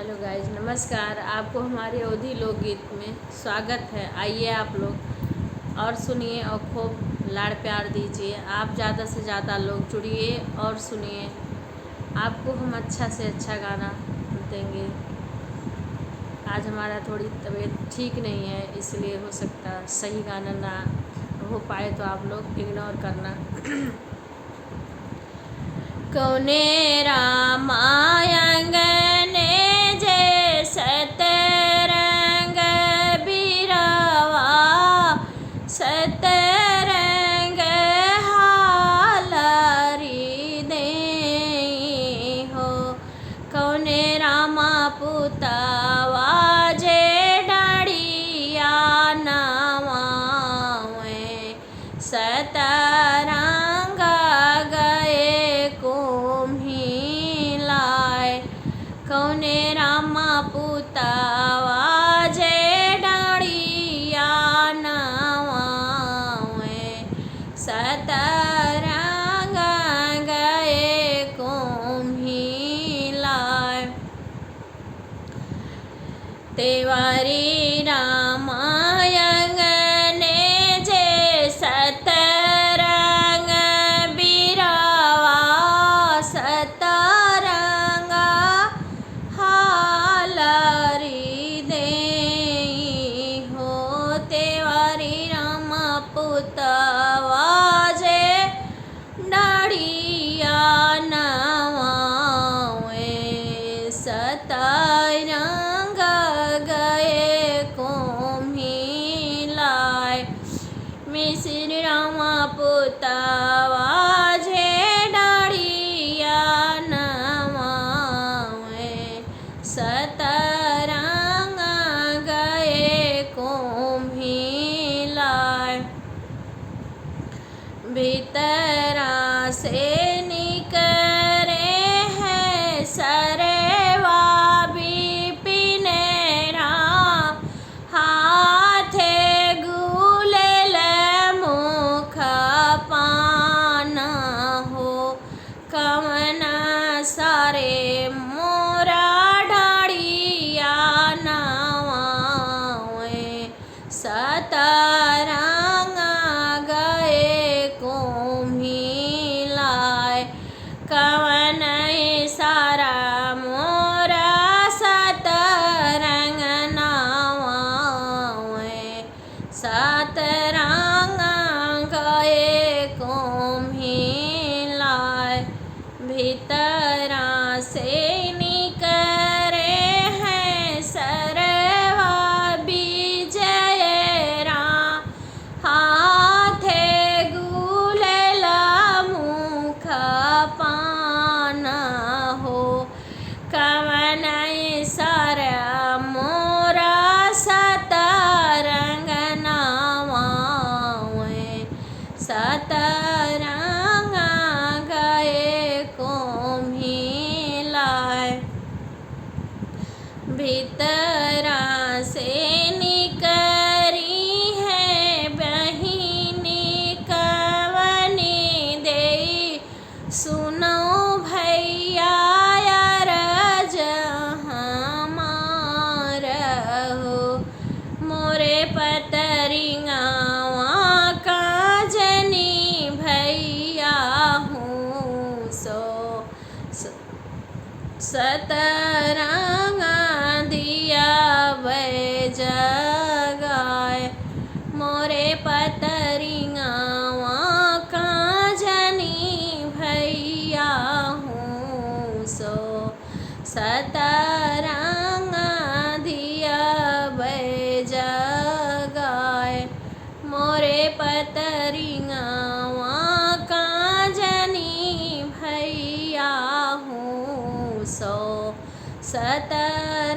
Hello guys, नमस्कार। आपको हमारे अवधी लोकगीत में स्वागत है। आइए आप लोग और सुनिए और खूब लाड़ प्यार दीजिए। आप ज़्यादा से ज़्यादा लोग जुड़िए और सुनिए। आपको हम अच्छा से अच्छा गाना देंगे। आज हमारा थोड़ी तबीयत ठीक नहीं है, इसलिए हो सकता सही गाना ना हो पाए तो आप लोग इग्नोर करना। कौने रामायण जे सतरंग बिरवा सतरंग हालरी दे हो। कौने रामा पुतवा जे डड़िया नवावे सतरंग गए कुम्हिलाए। कौने रामा पुतवा जे डड़िया नवावे सतरंग गए कुम्हिलाए। तेवारी रामायण जे सतरंग बिरवा सतरंग हालरी दे हो। तेवारी रामा पुतवा जे डड़िया नवावे सतरंग गए कुम्हिलाए। मिश्र रामा पुतवा जे डड़िया नवावे सतरंग गए कुम्हिलाए। भीतरा से निकरे हैं सरवा बिपिन राम हाथे गुलेल मुख पान हो। कवन सारे मोरा डड़िया नवावे सतरंग गए कुम्हिलाए। कवन सारा मोरा सतरंग नवावे सतरंग गए कुम्हिलाए। भीतरा से निकरे हैं सरवा विजय राम हाथे गुलेल मुख पान हो। कवन सर मोरा सतरंग नवावे सतरंग गए कुम्हिलाए। भीतरा से निकरी है बहिनी कवनी दे सुनो भैया अरज हमार हो। मोरे पतरिंगावा काजनी भैया हूँ सो सतरंग दिया जगाए। मोरे पतरिंगावा काजनी भैया हूँ सो सतरंग दिया जगाए। मोरे पतरिंगावा काजनी भैया हूँ सो सतरंग